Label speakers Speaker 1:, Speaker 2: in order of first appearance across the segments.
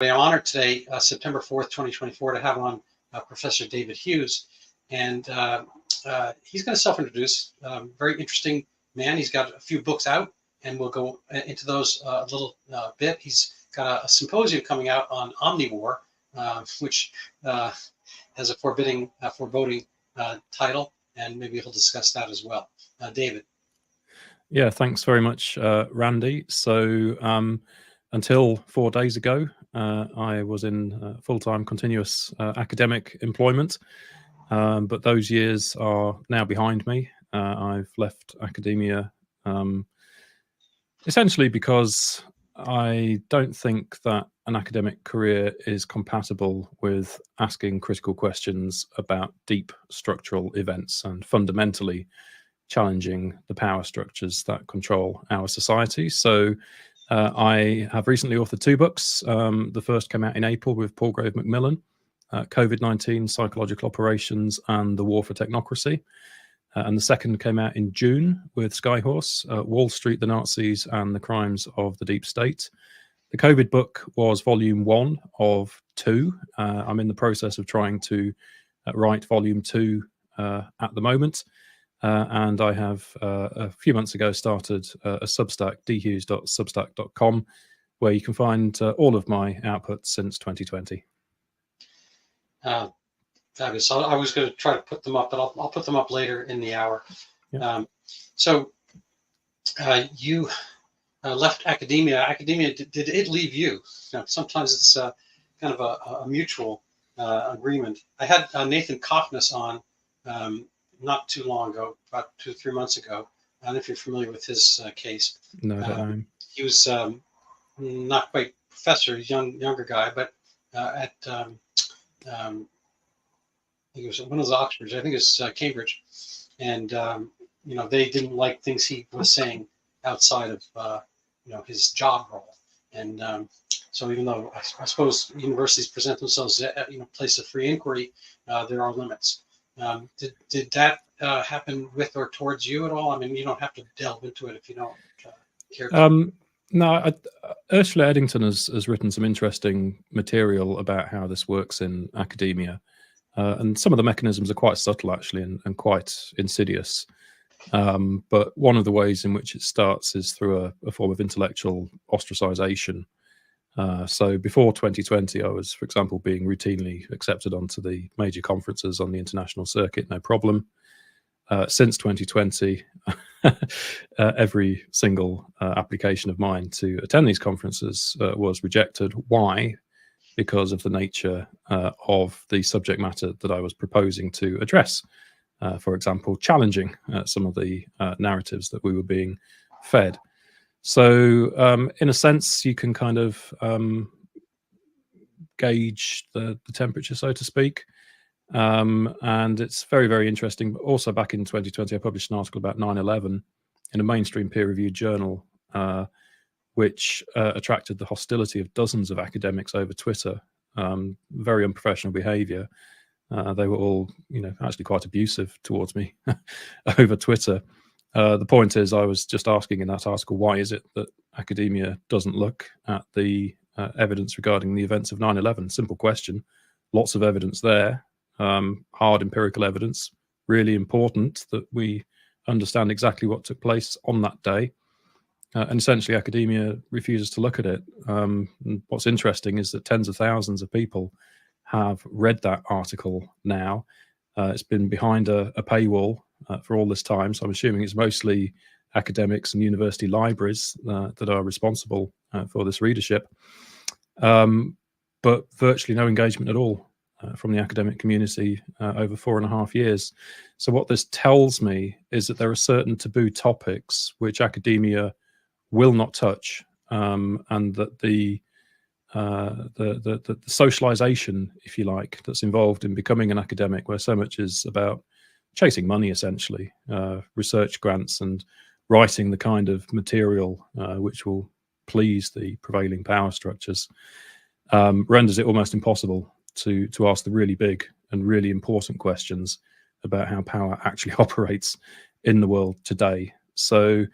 Speaker 1: I'm honored today, September 4th, 2024, to have on Professor David Hughes. And he's going to self-introduce. Very interesting man. He's got a few books out, and we'll go into those a little bit. He's got a symposium coming out on Omni-War, which has a foreboding title, and maybe he'll discuss that as well. David.
Speaker 2: Yeah, thanks very much, Randy. So until 4 days ago, I was in full-time continuous academic employment, but those years are now behind me. I've left academia essentially because I don't think that an academic career is compatible with asking critical questions about deep structural events and fundamentally challenging the power structures that control our society. So I have recently authored 2 books. The first came out in April with Paul Grove Macmillan, COVID-19, Psychological Operations and the War for Technocracy. And the second came out in June with Skyhorse, Wall Street, the Nazis and the Crimes of the Deep State. The COVID book was volume 1 of 2. I'm in the process of trying to write volume 2 at the moment. And I have a few months ago started a Substack, dhughes.substack.com, where you can find all of my outputs since 2020.
Speaker 1: Fabulous. I was going to try to put them up, but I'll put them up later in the hour. Yeah. So you left academia. Academia, did it leave you? Sometimes it's kind of a mutual agreement. I had Nathan Koffness on not too long ago, about 2 or 3 months ago. I don't know if you're familiar with his case.
Speaker 2: No, I don't know.
Speaker 1: He was not quite professor, younger guy, but at I think it was one of the Oxfords, I think it was Cambridge, and they didn't like things he was saying outside of his job role, and so even though I suppose universities present themselves as a place of free inquiry, there are limits. Did that happen with or towards you at all? I mean, you don't have to delve into it if you don't care to.
Speaker 2: No, Ursula Eddington has written some interesting material about how this works in academia. And some of the mechanisms are quite subtle, actually, and quite insidious. But one of the ways in which it starts is through a form of intellectual ostracization. So before 2020, I was, for example, being routinely accepted onto the major conferences on the international circuit, no problem. Since 2020, every single application of mine to attend these conferences was rejected. Why? Because of the nature of the subject matter that I was proposing to address. For example, challenging some of the narratives that we were being fed. So in a sense, you can kind of gauge the temperature, so to speak. And it's very, very interesting. But also back in 2020, I published an article about 9/11 in a mainstream peer-reviewed journal, which attracted the hostility of dozens of academics over Twitter. Very unprofessional behavior. They were all, actually quite abusive towards me over Twitter. The point is, I was just asking in that article, why is it that academia doesn't look at the evidence regarding the events of 9/11? Simple question. Lots of evidence there. Hard empirical evidence. Really important that we understand exactly what took place on that day. And essentially, academia refuses to look at it. And what's interesting is that tens of thousands of people have read that article now. It's been behind a paywall for all this time. So I'm assuming it's mostly academics and university libraries that are responsible for this readership. But virtually no engagement at all from the academic community over 4.5 years. So what this tells me is that there are certain taboo topics which academia will not touch, and that the socialization, if you like, that's involved in becoming an academic, where so much is about chasing money, essentially, research grants and writing the kind of material which will please the prevailing power structures, renders it almost impossible to ask the really big and really important questions about how power actually operates in the world today. So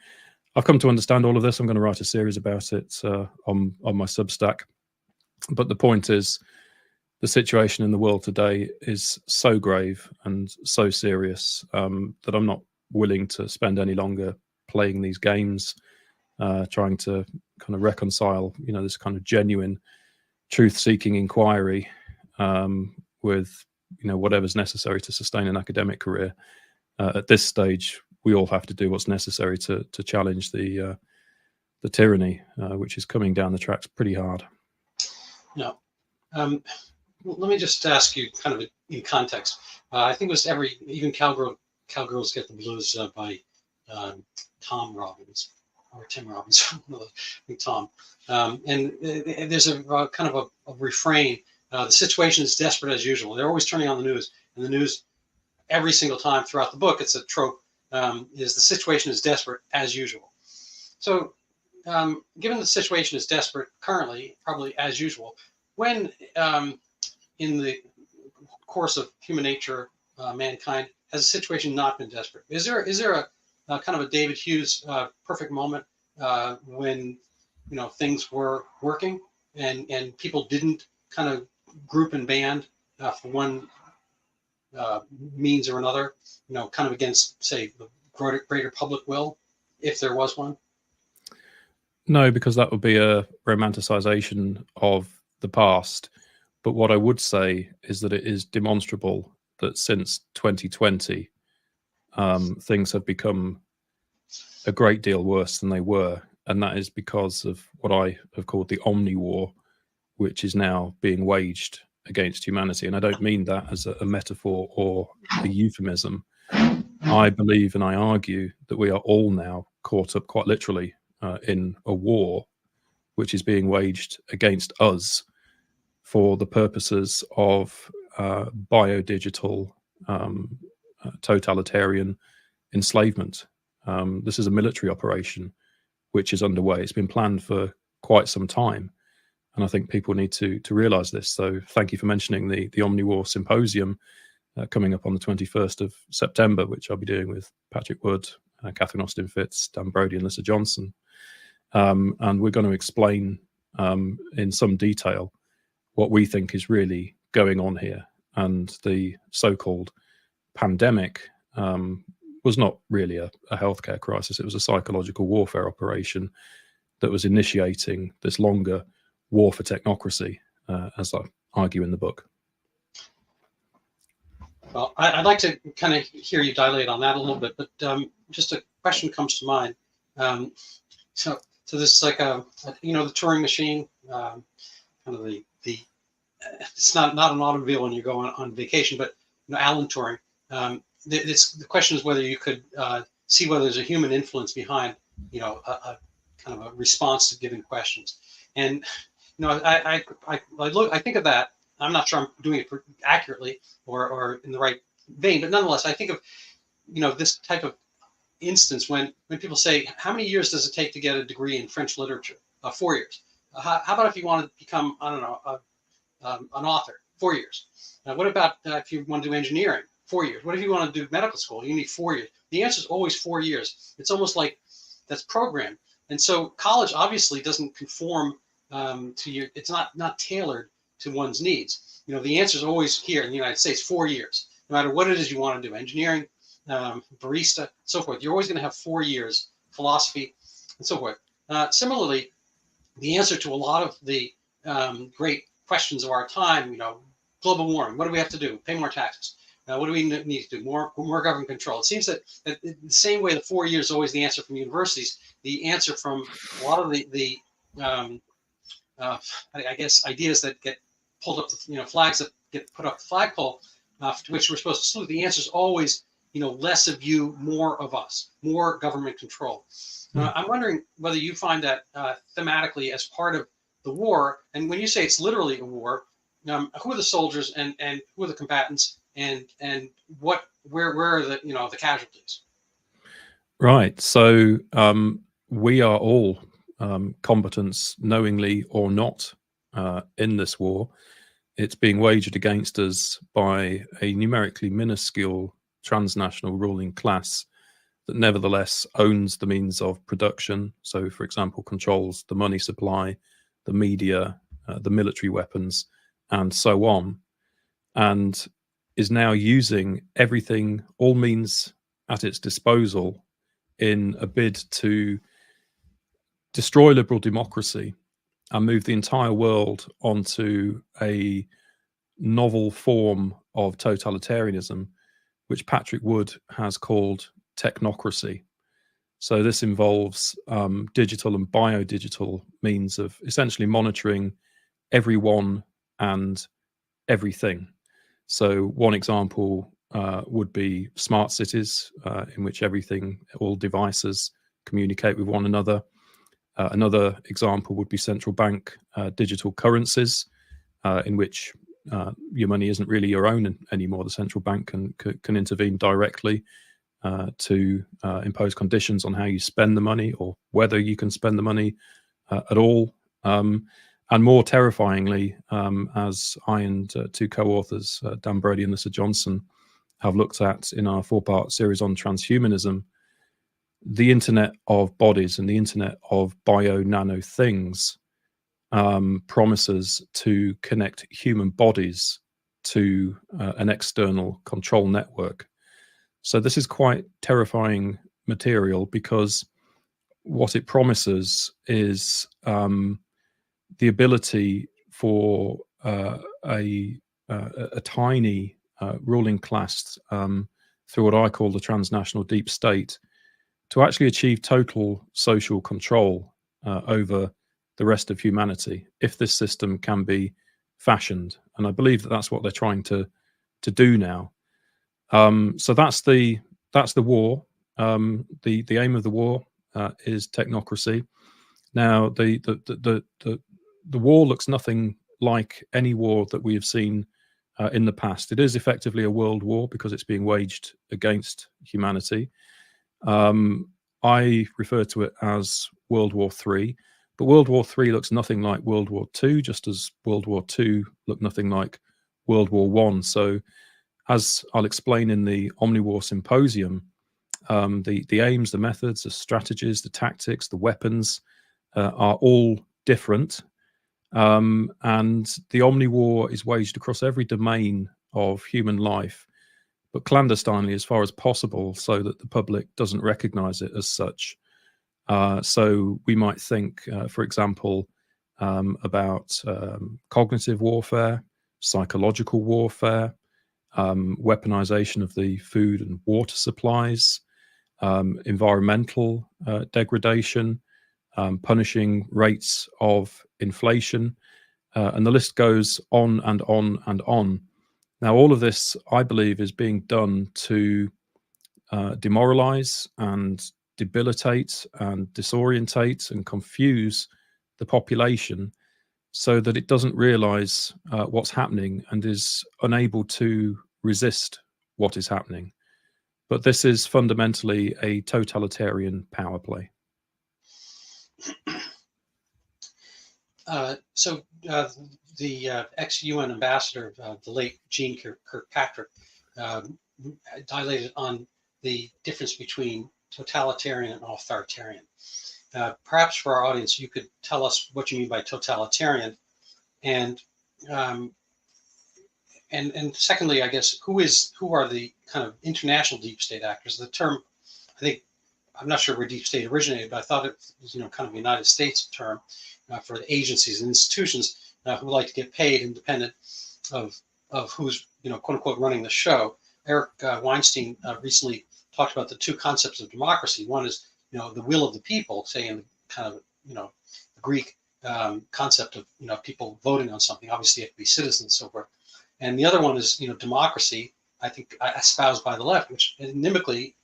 Speaker 2: I've come to understand all of this. I'm going to write a series about it on my Substack. But the point is, the situation in the world today is so grave and so serious that I'm not willing to spend any longer playing these games, trying to kind of reconcile, this kind of genuine truth-seeking inquiry with, whatever's necessary to sustain an academic career. At this stage, we all have to do what's necessary to challenge the tyranny, which is coming down the tracks pretty hard.
Speaker 1: No. Let me just ask you, kind of in context. I think it was even Cowgirls Get the Blues by Tom Robbins or Tim Robbins, I think Tom. And there's a kind of a refrain. The situation is desperate as usual. They're always turning on the news, and the news every single time throughout the book, it's a trope. Is the situation is desperate as usual. So, given the situation is desperate currently, probably as usual, when in the course of human nature, mankind, has the situation not been desperate? Is there a kind of a David Hughes perfect moment when things were working and people didn't kind of group and band for one means or another, kind of against, say, the greater public will, if there was one?
Speaker 2: No, because that would be a romanticization of the past. But what I would say is that it is demonstrable that since 2020, things have become a great deal worse than they were. And that is because of what I have called the Omni-War, which is now being waged against humanity. And I don't mean that as a metaphor or a euphemism. I believe and I argue that we are all now caught up quite literally in a war which is being waged against us for the purposes of biodigital totalitarian enslavement. This is a military operation which is underway. It's been planned for quite some time. And I think people need to realize this. So thank you for mentioning the Omni-War Symposium coming up on the 21st of September, which I'll be doing with Patrick Wood, Catherine Austin Fitz, Dan Brody and Lissa Johnson. And we're going to explain in some detail what we think is really going on here. And the so-called pandemic was not really a healthcare crisis. It was a psychological warfare operation that was initiating this longer war for technocracy, as I argue in the book.
Speaker 1: Well, I'd like to kind of hear you dilate on that a little bit, but just a question comes to mind. So this is like the Turing machine, kind of the it's not an automobile when you go on vacation, but Alan Turing. The question is whether you could see whether there's a human influence behind a kind of a response to given questions. And I think of that. I'm not sure I'm doing it accurately or in the right vein, but nonetheless, I think of this type of instance when people say, how many years does it take to get a degree in French literature? 4 years. How about if you want to become, I don't know, an author? 4 years. What about if you want to do engineering? 4 years. What if you want to do medical school? You need 4 years. The answer is always 4 years. It's almost like that's programmed. And so college obviously doesn't conform to your. It's not tailored to one's needs. The answer is always here in the United States: 4 years. No matter what it is you want to do, engineering, barista, so forth. You're always going to have 4 years. Philosophy, and so forth. Similarly, the answer to a lot of the great questions of our time, global warming. What do we have to do? Pay more taxes. What do we need to do? More government control. It seems that the same way the 4 years is always the answer from universities, the answer from a lot of the I guess ideas that get pulled up, flags that get put up the flagpole, to which we're supposed to salute. The answer is always, less of you, more of us, more government control. I'm wondering whether you find that thematically as part of the war, and when you say it's literally a war, who are the soldiers and who are the combatants, and where are the the casualties?
Speaker 2: Right. So we are all combatants, knowingly or not, in this war. It's being waged against us by a numerically minuscule transnational ruling class that nevertheless owns the means of production. So, for example, controls the money supply, the media, the military weapons, and so on, and is now using everything, all means at its disposal, in a bid to destroy liberal democracy and move the entire world onto a novel form of totalitarianism, which Patrick Wood has called technocracy. So this involves digital and biodigital means of essentially monitoring everyone and everything. So one example would be smart cities, in which everything, all devices communicate with one another. Another example would be central bank digital currencies, in which your money isn't really your own anymore. The central bank can intervene directly to impose conditions on how you spend the money, or whether you can spend the money at all. And more terrifyingly, as I and two co-authors, Dan Brody and Lissa Johnson, have looked at in our 4-part series on transhumanism, the Internet of Bodies and the Internet of bio-nano things promises to connect human bodies to an external control network. So this is quite terrifying material, because what it promises is the ability for a tiny ruling class, through what I call the transnational deep state, to actually achieve total social control over the rest of humanity, if this system can be fashioned. And I believe that that's what they're trying to do now. So that's the war. The aim of the war is technocracy. Now the war looks nothing like any war that we have seen in the past. It is effectively a world war because it's being waged against humanity. I refer to it as World War III, but World War III looks nothing like World War II, just as World War II looked nothing like World War I. So, as I'll explain in the Omni-War symposium, the aims, the methods, the strategies, the tactics, the weapons are all different. And the Omni-War is waged across every domain of human life, but clandestinely as far as possible, so that the public doesn't recognize it as such. So we might think, for example, about cognitive warfare, psychological warfare, weaponization of the food and water supplies, environmental degradation, punishing rates of inflation, and the list goes on and on and on. Now, all of this, I believe, is being done to demoralize and debilitate and disorientate and confuse the population, so that it doesn't realize what's happening and is unable to resist what is happening. But this is fundamentally a totalitarian power play.
Speaker 1: So the ex-UN ambassador, the late Jean Kirkpatrick, dilated on the difference between totalitarian and authoritarian. Perhaps for our audience, you could tell us what you mean by totalitarian, and secondly, I guess, who are the kind of international deep state actors? The term, I think, I'm not sure where deep state originated, but I thought it was, kind of a United States term for the agencies and institutions who like to get paid independent of who's, quote unquote, running the show. Eric Weinstein recently talked about the two concepts of democracy. One is, the will of the people, say in kind of, the Greek concept of, people voting on something. Obviously, you have to be citizens and so forth. And the other one is, democracy, I think, espoused by the left, which inimically,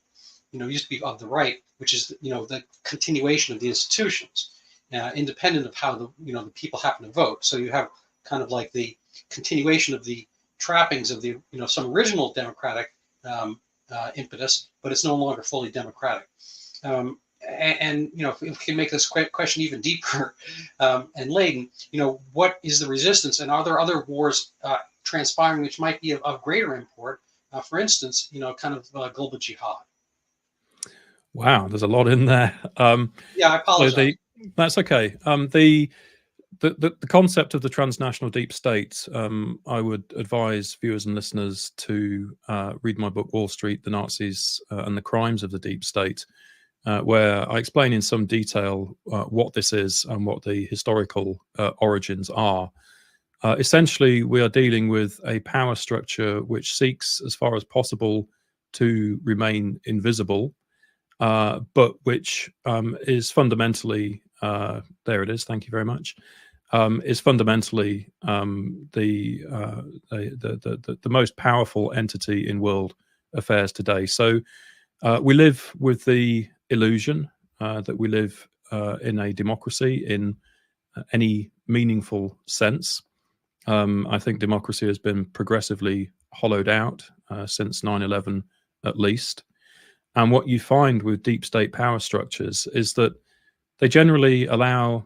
Speaker 1: used to be of the right, which is, the continuation of the institutions, independent of how the people happen to vote. So you have kind of like the continuation of the trappings of the, some original democratic impetus, but it's no longer fully democratic. And if we can make this question even deeper and laden, what is the resistance, and are there other wars transpiring which might be of greater import? For instance, kind of global jihad.
Speaker 2: Wow, there's a lot in there.
Speaker 1: Yeah, I apologize.
Speaker 2: That's okay. the concept of the transnational deep state, I would advise viewers and listeners to read my book, Wall Street, the Nazis and the Crimes of the Deep State, where I explain in some detail what this is and what the historical origins are. Essentially, we are dealing with a power structure which seeks, as far as possible, to remain invisible, but which is fundamentally, there it is, thank you very much, is fundamentally the most powerful entity in world affairs today. So we live with the illusion that we live in a democracy in any meaningful sense. I think democracy has been progressively hollowed out since 9/11 at least. And what you find with deep state power structures is that they generally allow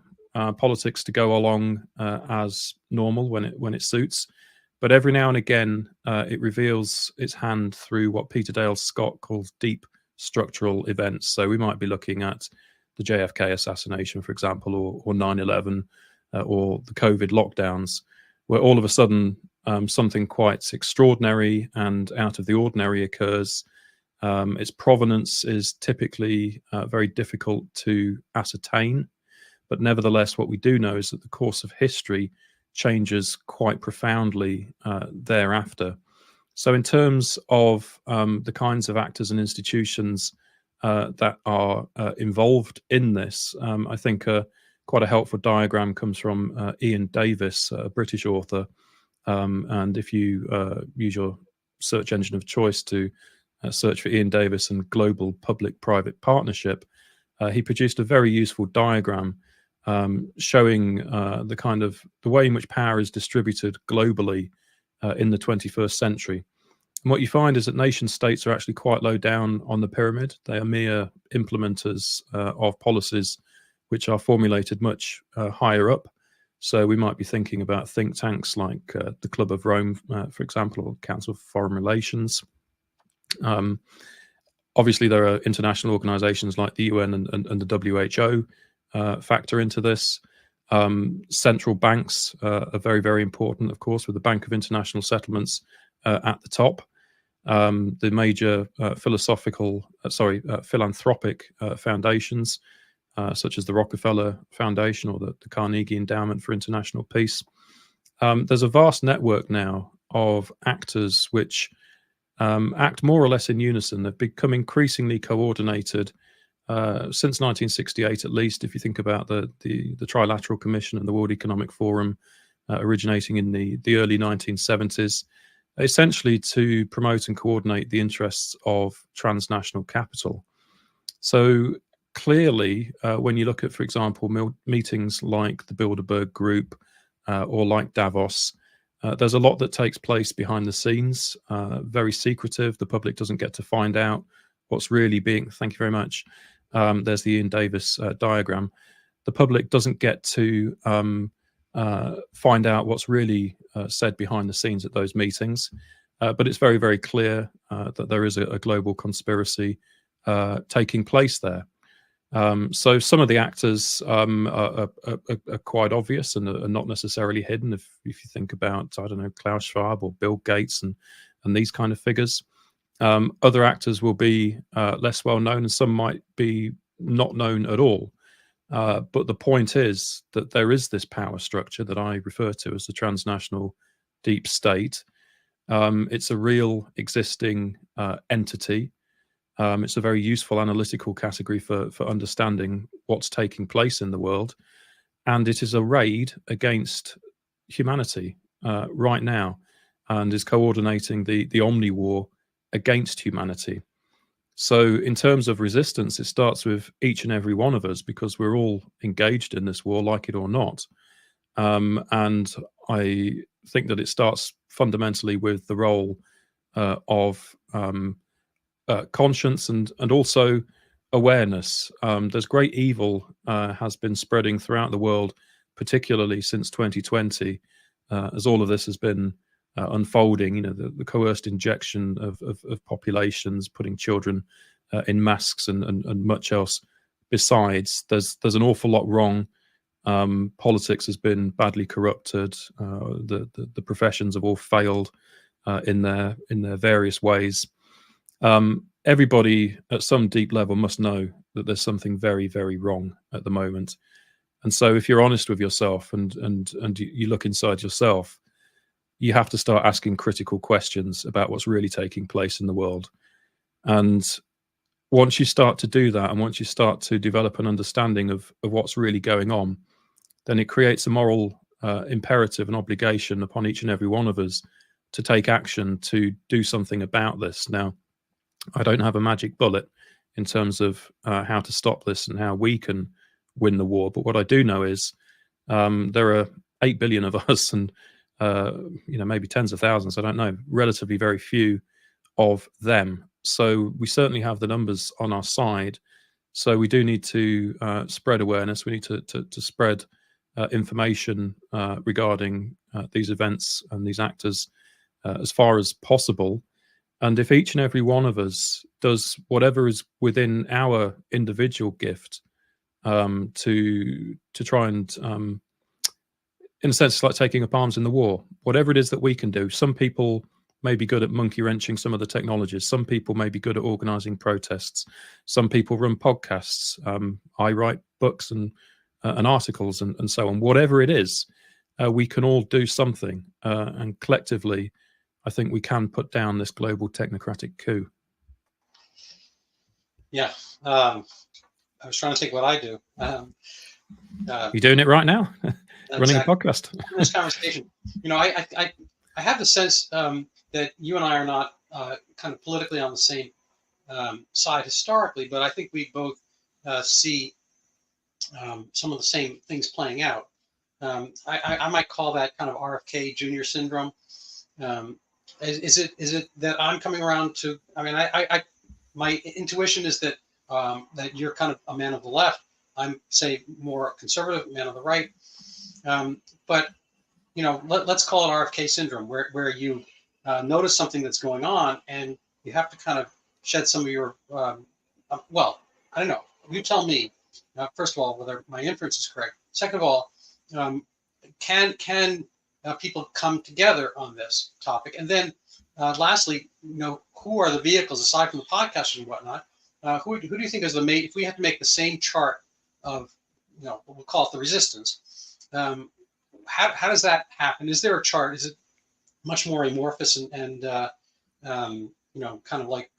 Speaker 2: politics to go along as normal when it suits, but every now and again it reveals its hand through what Peter Dale Scott calls deep structural events. So we might be looking at the JFK assassination, for example, or 9/11, or the COVID lockdowns, where all of a sudden something quite extraordinary and out of the ordinary occurs. Its provenance is typically very difficult to ascertain, but nevertheless, what we do know is that the course of history changes quite profoundly thereafter. So in terms of the kinds of actors and institutions that are involved in this, I think quite a helpful diagram comes from Ian Davis, a British author. And if you use your search engine of choice to search for Ian Davis and global public-private partnership, he produced a very useful diagram showing the way in which power is distributed globally in the 21st century. And what you find is that nation states are actually quite low down on the pyramid. They are mere implementers of policies which are formulated much higher up. So we might be thinking about think tanks like the Club of Rome, for example, or Council for Foreign Relations. Obviously, there are international organizations like the UN and the WHO factor into this. Central banks are very, very important, of course, with the Bank of International Settlements at the top. The major philanthropic foundations, such as the Rockefeller Foundation or the Carnegie Endowment for International Peace. There's a vast network now of actors which act more or less in unison. They've become increasingly coordinated since 1968, at least, if you think about the Trilateral Commission and the World Economic Forum originating in the early 1970s, essentially to promote and coordinate the interests of transnational capital. So clearly, when you look at, for example, meetings like the Bilderberg Group or like Davos, there's a lot that takes place behind the scenes, very secretive. The public doesn't get to find out what's really being, thank you very much. There's the Ian Davis diagram. The public doesn't get to find out what's really said behind the scenes at those meetings. But it's very, very clear that there is a global conspiracy taking place there. So some of the actors are quite obvious and are not necessarily hidden. If you think about, I don't know, Klaus Schwab or Bill Gates and these kind of figures. Other actors will be less well known, and some might be not known at all. But the point is that there is this power structure that I refer to as the transnational deep state. It's a real existing entity. It's a very useful analytical category for understanding what's taking place in the world. And it is arrayed against humanity right now and is coordinating the Omni-War against humanity. So in terms of resistance, it starts with each and every one of us because we're all engaged in this war, like it or not. And I think that it starts fundamentally with the role of conscience and also awareness. There's great evil has been spreading throughout the world, particularly since 2020, as all of this has been unfolding. You know, the coerced injection of populations, putting children in masks and much else besides. There's an awful lot wrong Politics has been badly corrupted. The professions have all failed in their various ways. Everybody at some deep level must know that there's something very, very wrong at the moment. And so if you're honest with yourself and you look inside yourself, you have to start asking critical questions about what's really taking place in the world. And once you start to do that, and once you start to develop an understanding of what's really going on, then it creates a moral imperative and obligation upon each and every one of us to take action to do something about this. Now, I don't have a magic bullet in terms of how to stop this and how we can win the war. But what I do know is there are 8 billion of us, and maybe tens of thousands, I don't know, relatively very few of them. So we certainly have the numbers on our side. So we do need to spread awareness. We need to spread information regarding these events and these actors as far as possible. And if each and every one of us does whatever is within our individual gift to try and, in a sense, it's like taking up arms in the war, whatever it is that we can do. Some people may be good at monkey wrenching some of the technologies. Some people may be good at organizing protests. Some people run podcasts. I write books and articles and so on. Whatever it is, we can all do something. And collectively, I think we can put down this global technocratic coup.
Speaker 1: Yeah. I was trying to think what I do.
Speaker 2: You're doing it right now, running
Speaker 1: exactly.
Speaker 2: a podcast.
Speaker 1: This conversation, I have the sense that you and I are not kind of politically on the same side historically, but I think we both see some of the same things playing out. I might call that kind of RFK Jr. syndrome. Is it that I'm coming around to? I mean, my intuition is that that you're kind of a man of the left. I'm, say, more conservative, man of the right. But let's call it RFK syndrome, where you notice something that's going on and you have to kind of shed some of your. Well, I don't know. You tell me. First of all, whether my inference is correct. Second of all, can people come together on this topic? And then, lastly, who are the vehicles aside from the podcasters and whatnot? Who do you think is the main? If we had to make the same chart of, we'll call it the resistance, how does that happen? Is there a chart? Is it much more amorphous and kind of like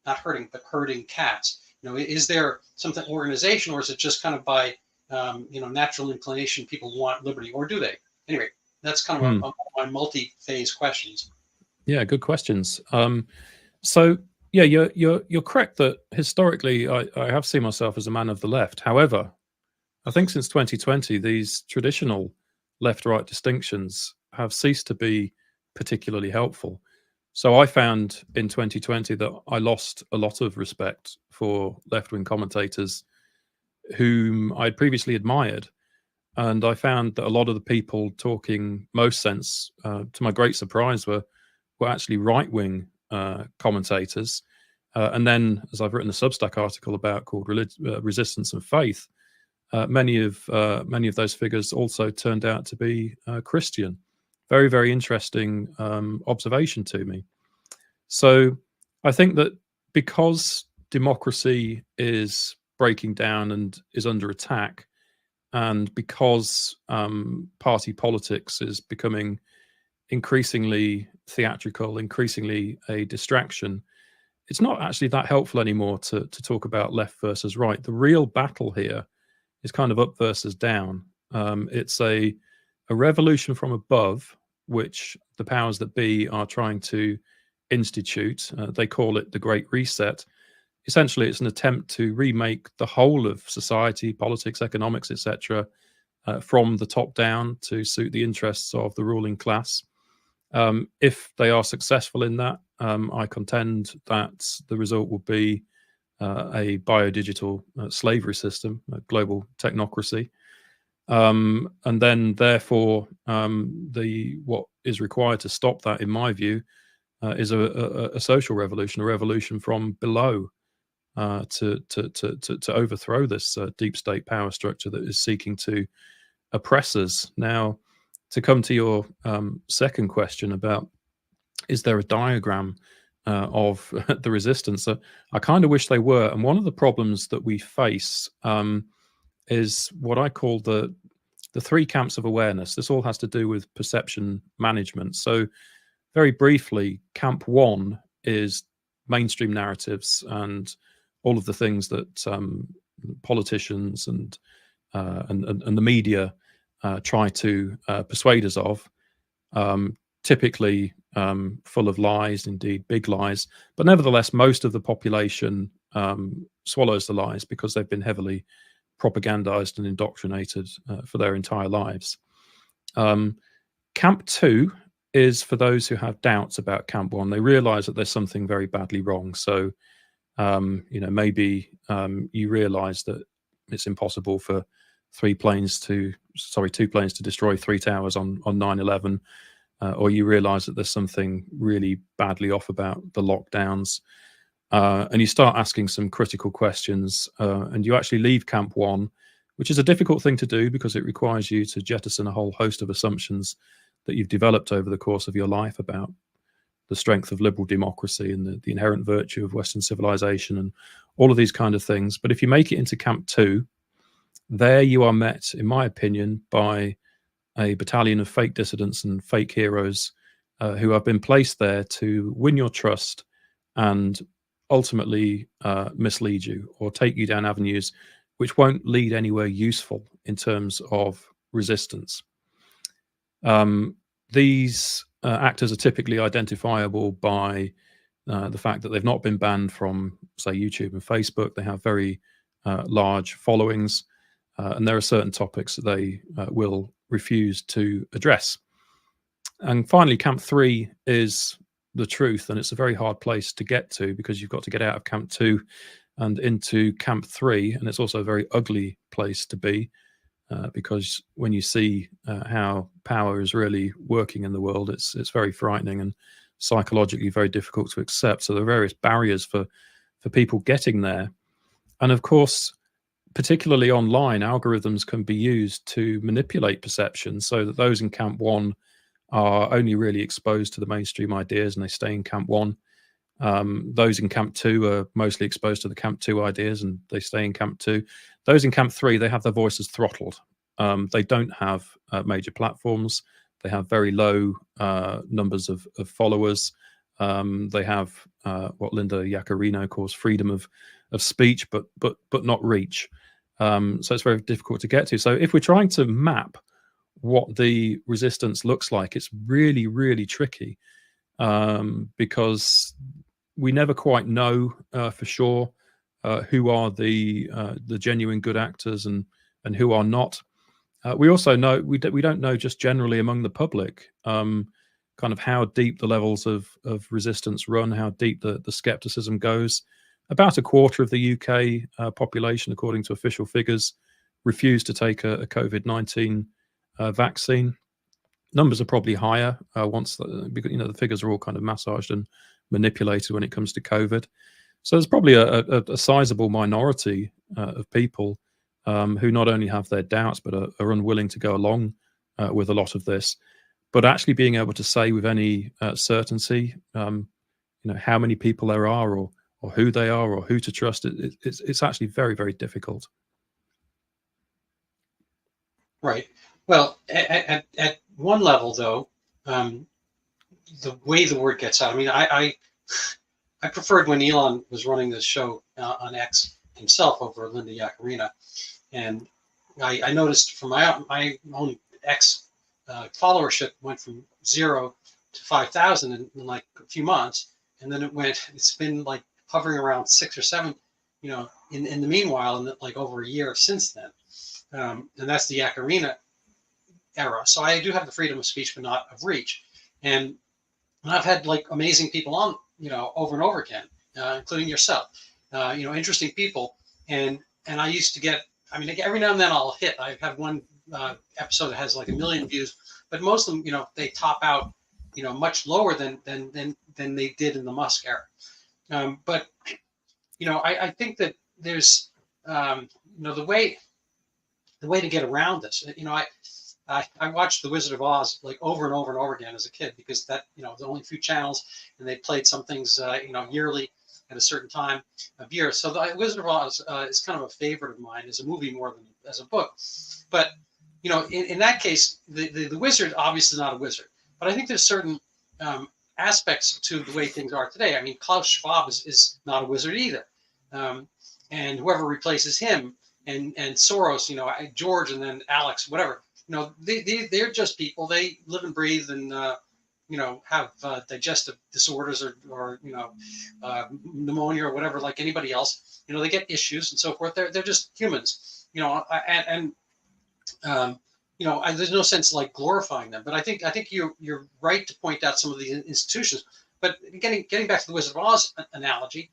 Speaker 1: not herding, but herding cats? Is there something organization, or is it just kind of by natural inclination? People want liberty, or do they? Anyway, that's kind of my multi-phase questions.
Speaker 2: Yeah, good questions. So yeah, you're correct that historically I have seen myself as a man of the left. However, I think since 2020, these traditional left-right distinctions have ceased to be particularly helpful. So I found in 2020 that I lost a lot of respect for left-wing commentators whom I'd previously admired. And I found that a lot of the people talking most sense, to my great surprise, were actually right-wing commentators. And then, as I've written a Substack article about called Resistance and Faith, many of those figures also turned out to be Christian. Very, very interesting observation to me. So I think that because democracy is breaking down and is under attack, and because party politics is becoming increasingly theatrical, increasingly a distraction, it's not actually that helpful anymore to talk about left versus right. The real battle here is kind of up versus down. It's a revolution from above, which the powers that be are trying to institute. They call it the Great Reset. Essentially, it's an attempt to remake the whole of society, politics, economics, etc., from the top down to suit the interests of the ruling class. If they are successful in that, I contend that the result will be a biodigital slavery system, a global technocracy. And then, therefore, what is required to stop that, in my view, is a social revolution, a revolution from below. to overthrow this deep state power structure that is seeking to oppress us. Now, to come to your second question about, is there a diagram of the resistance? I kind of wish they were. And one of the problems that we face is what I call the three camps of awareness. This all has to do with perception management. So very briefly, camp one is mainstream narratives and all of the things that politicians and the media try to persuade us of, typically full of lies, indeed big lies. But nevertheless, most of the population swallows the lies because they've been heavily propagandized and indoctrinated for their entire lives. Camp two is for those who have doubts about camp one. They realize that there's something very badly wrong. So, maybe you realize that it's impossible for two planes to destroy 3 towers on 9/11, or you realize that there's something really badly off about the lockdowns. And you start asking some critical questions, and you actually leave camp one, which is a difficult thing to do because it requires you to jettison a whole host of assumptions that you've developed over the course of your life about the strength of liberal democracy and the inherent virtue of Western civilization and all of these kind of things. But if you make it into camp two, there you are met, in my opinion, by a battalion of fake dissidents and fake heroes who have been placed there to win your trust and ultimately mislead you or take you down avenues which won't lead anywhere useful in terms of resistance. These actors are typically identifiable by the fact that they've not been banned from, say, YouTube and Facebook. They have very large followings, and there are certain topics that they will refuse to address. And finally, camp three is the truth, and it's a very hard place to get to because you've got to get out of camp two and into camp three, and it's also a very ugly place to be because when you see how power is really working in the world, it's very frightening and psychologically very difficult to accept. So there are various barriers for people getting there, and of course, particularly online, algorithms can be used to manipulate perception so that those in camp one are only really exposed to the mainstream ideas and they stay in camp one. Those in camp two are mostly exposed to the camp two ideas and they stay in camp two. Those in camp three, they have their voices throttled. They don't have major platforms. They have very low numbers of followers. They have what Linda Yaccarino calls freedom of speech, but not reach. So it's very difficult to get to. So if we're trying to map what the resistance looks like, it's really, really tricky because we never quite know for sure who are the genuine good actors and who are not. We also know we don't know just generally among the public kind of how deep the levels of resistance run, how deep the skepticism goes. About a quarter of the UK population, according to official figures, refused to take a COVID-19 vaccine. Numbers are probably higher once the figures are all kind of massaged and manipulated when it comes to COVID. So there's probably a sizable minority of people who not only have their doubts but are unwilling to go along with a lot of this. But actually being able to say with any certainty, how many people there are or who they are or who to trust, it's actually very, very difficult.
Speaker 1: Right. Well, at one level, though, the way the word gets out. I mean, I preferred when Elon was running this show on X himself over Linda Yaccarino, and I noticed from my own X followership went from 0 to 5,000 in like a few months, and then it's been like hovering around 6 or 7, in the meanwhile, and like over a year since then. And that's the Yaccarino era. So I do have the freedom of speech, but not of reach. And I've had like amazing people on, over and over again, including yourself, interesting people. And I used to get, every now and then I'll hit. I have one episode that has like 1 million views, but most of them, they top out, much lower than they did in the Musk era. But I think that there's, the way to get around this. I watched The Wizard of Oz like over and over and over again as a kid, because that, there's only a few channels, and they played some things, yearly at a certain time of year. So The Wizard of Oz is kind of a favorite of mine as a movie more than as a book. But, in that case, the wizard obviously is not a wizard. But I think there's certain aspects to the way things are today. I mean, Klaus Schwab is not a wizard either. And whoever replaces him, and Soros, George, and then Alex, whatever, they're just people. They live and breathe and, have digestive disorders or pneumonia or whatever, like anybody else. They get issues and so forth. They're just humans, there's no sense like glorifying them. But I think you're right to point out some of the institutions. But getting back to the Wizard of Oz analogy,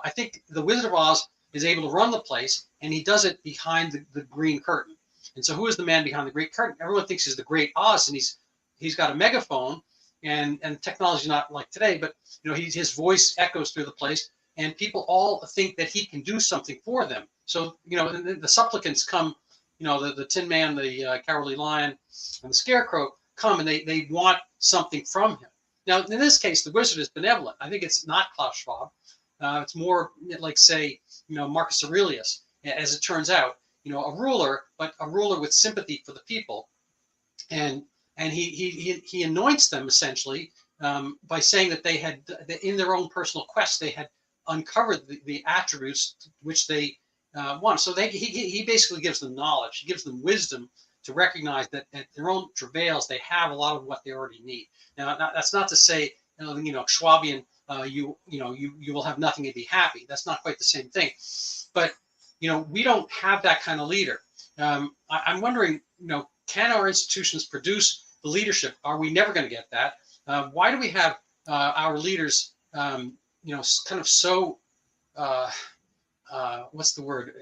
Speaker 1: I think the Wizard of Oz is able to run the place, and he does it behind the green curtain. And so, who is the man behind the great curtain? Everyone thinks he's the Great Oz, and he's got a megaphone, and technology is not like today, but his voice echoes through the place, and people all think that he can do something for them. So the supplicants come, the Tin Man, the Cowardly Lion, and the Scarecrow come, and they want something from him. Now, in this case, the wizard is benevolent. I think it's not Klaus Schwab. It's more like, say, Marcus Aurelius, as it turns out, a ruler, but a ruler with sympathy for the people. And he anoints them essentially by saying that they had, in their own personal quest, they had uncovered the attributes which they want. So he basically gives them knowledge. He gives them wisdom to recognize that at their own travails, they have a lot of what they already need. Now, that's not to say, Schwabian, you will have nothing and be happy. That's not quite the same thing. But, we don't have that kind of leader. I'm wondering, can our institutions produce the leadership? Are we never going to get that? Why do we have our leaders, kind of so, what's the word?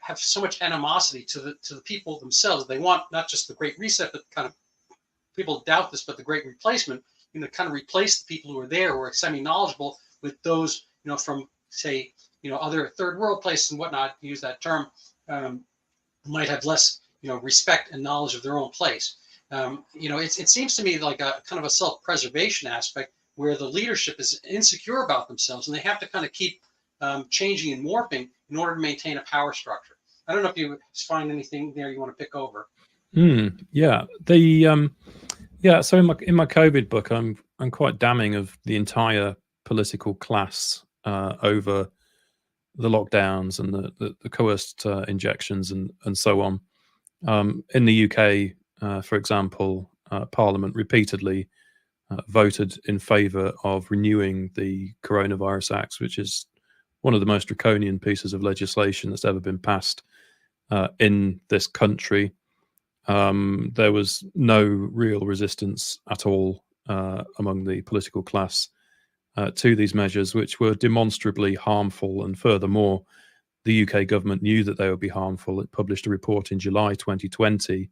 Speaker 1: Have so much animosity to the people themselves? They want not just the Great Reset, but kind of, people doubt this, but the Great Replacement. Kind of replace the people who are there, who are semi-knowledgeable, with those, from, say, other third world places and whatnot, to use that term, might have less, respect and knowledge of their own place. It seems to me like a kind of a self-preservation aspect, where the leadership is insecure about themselves, and they have to kind of keep changing and morphing in order to maintain a power structure. I don't know if you find anything there you want to pick over.
Speaker 2: Yeah. So in my COVID book, I'm quite damning of the entire political class over the lockdowns and the coerced injections and so on. In the UK, for example, Parliament repeatedly voted in favour of renewing the Coronavirus Act, which is one of the most draconian pieces of legislation that's ever been passed in this country. There was no real resistance at all among the political class to these measures, which were demonstrably harmful. And furthermore, the UK government knew that they would be harmful. It published a report in July 2020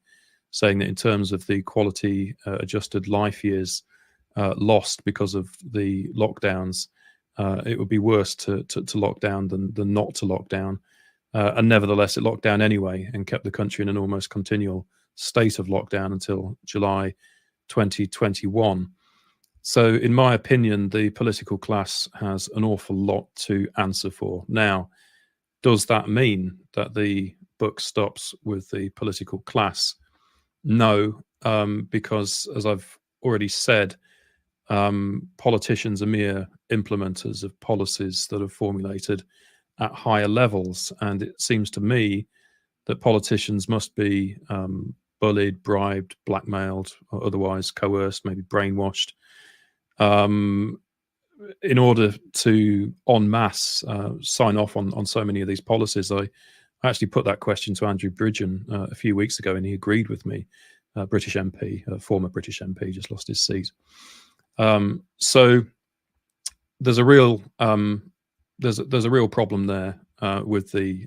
Speaker 2: saying that in terms of the quality adjusted life years lost because of the lockdowns, it would be worse to lock down than not to lock down. And nevertheless, it locked down anyway and kept the country in an almost continual state of lockdown until July 2021. So in my opinion, the political class has an awful lot to answer for. Now, does that mean that the book stops with the political class? No, because as I've already said, politicians are mere implementers of policies that are formulated at higher levels. And it seems to me that politicians must be bullied, bribed, blackmailed, or otherwise coerced, maybe brainwashed, in order to en masse sign off on so many of these policies. I actually put that question to Andrew Bridgen a few weeks ago, and he agreed with me. British MP, former British MP, just lost his seat. So there's a real there's a real problem there with the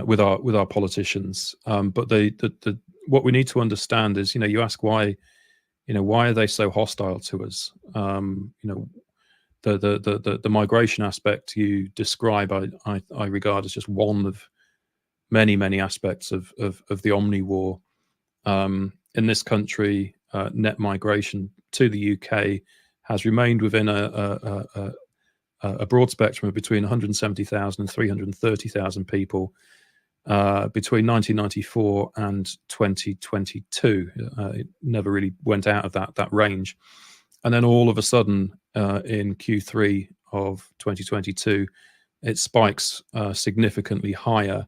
Speaker 2: with our politicians. But the what we need to understand is, you ask why are they so hostile to us? the migration aspect you describe, I regard as just one of many aspects of the Omni-War. In this country, net migration to the UK has remained within a broad spectrum of between 170,000 and 330,000 people between 1994 and 2022. It never really went out of that range. And then all of a sudden, in Q3 of 2022, it spikes significantly higher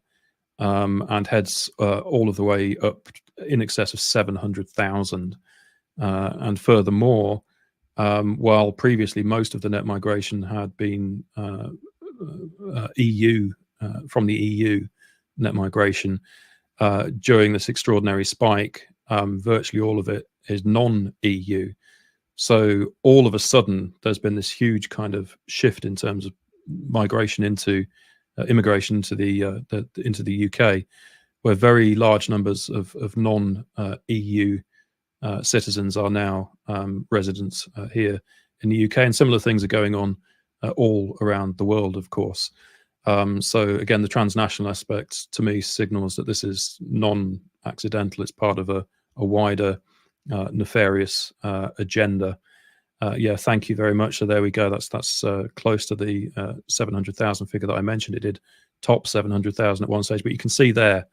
Speaker 2: and heads all of the way up in excess of 700,000. And furthermore, while previously most of the net migration had been EU, from the EU net migration, during this extraordinary spike, virtually all of it is non-EU. So all of a sudden, there's been this huge kind of shift in terms of migration into immigration into the UK, where very large numbers of non-EU citizens are now residents here in the UK, and similar things are going on all around the world, of course. So again, the transnational aspect to me signals that this is non-accidental. It's part of a wider nefarious agenda. Yeah, thank you very much. So there we go. That's close to the 700,000 figure that I mentioned. It did top 700,000 at one stage, but you can see there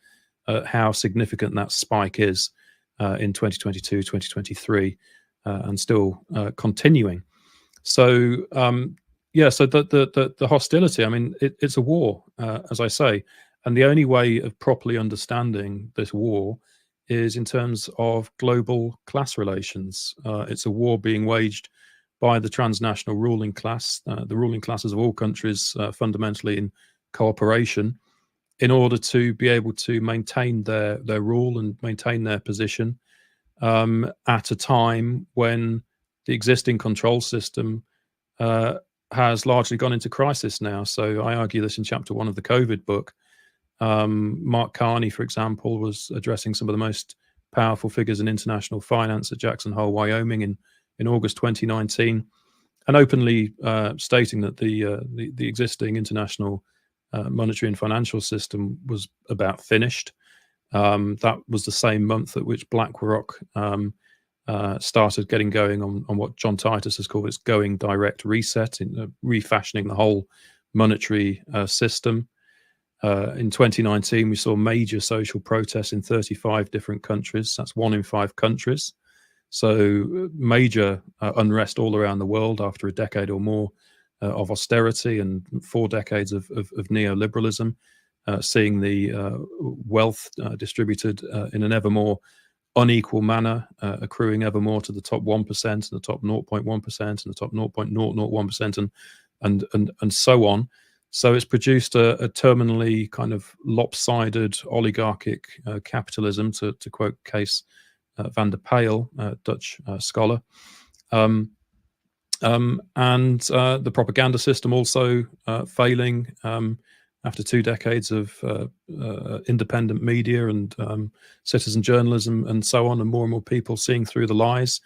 Speaker 2: how significant that spike is in 2022, 2023, and still continuing. So yeah, so the hostility. I mean, it's a war, as I say, and the only way of properly understanding this war is in terms of global class relations. It's a war being waged by the transnational ruling class, the ruling classes of all countries, fundamentally in cooperation, in order to be able to maintain their rule and maintain their position at a time when the existing control system has largely gone into crisis now. So I argue this in chapter 1 of the COVID book. Mark Carney, for example, was addressing some of the most powerful figures in international finance at Jackson Hole, Wyoming in August 2019, and openly stating that the existing international monetary and financial system was about finished. That was the same month at which BlackRock started getting going on what John Titus has called its going direct reset, in refashioning the whole monetary system. In 2019, we saw major social protests in 35 different countries. That's 1 in 5 countries. So major unrest all around the world after a decade or more of austerity and 4 decades of neoliberalism, seeing the wealth distributed in an ever more unequal manner, accruing ever more to the top 1% and the top 0.1% and the top 0.001% and so on. So it's produced a terminally kind of lopsided oligarchic capitalism, to quote Kees van der Pijl, Dutch scholar. And the propaganda system also failing after 2 decades of independent media and citizen journalism and so on, and more people seeing through the lies.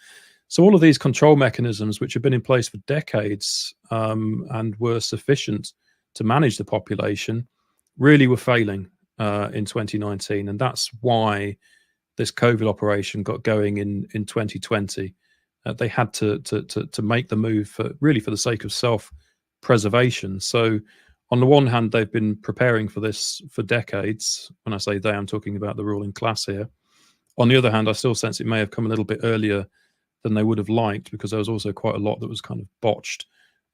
Speaker 2: So all of these control mechanisms, which have been in place for decades and were sufficient to manage the population, really were failing in 2019. And that's why this COVID operation got going in 2020. They had to make the move for the sake of self-preservation. So on the one hand, they've been preparing for this for decades. When I say they, I'm talking about the ruling class here. On the other hand, I still sense it may have come a little bit earlier than they would have liked, because there was also quite a lot that was kind of botched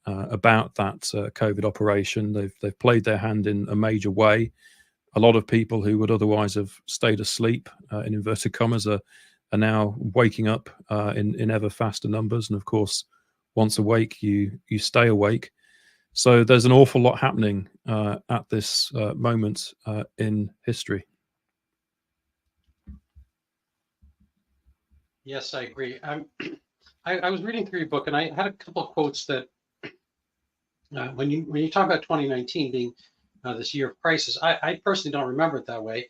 Speaker 2: about that COVID operation. They've played their hand in a major way. A lot of people who would otherwise have stayed asleep, in inverted commas, are now waking up in ever faster numbers. And of course, once awake, you stay awake. So there's an awful lot happening at this moment in history.
Speaker 1: Yes, I agree. I was reading through your book, and I had a couple of quotes that when you talk about 2019 being this year of crisis, I personally don't remember it that way.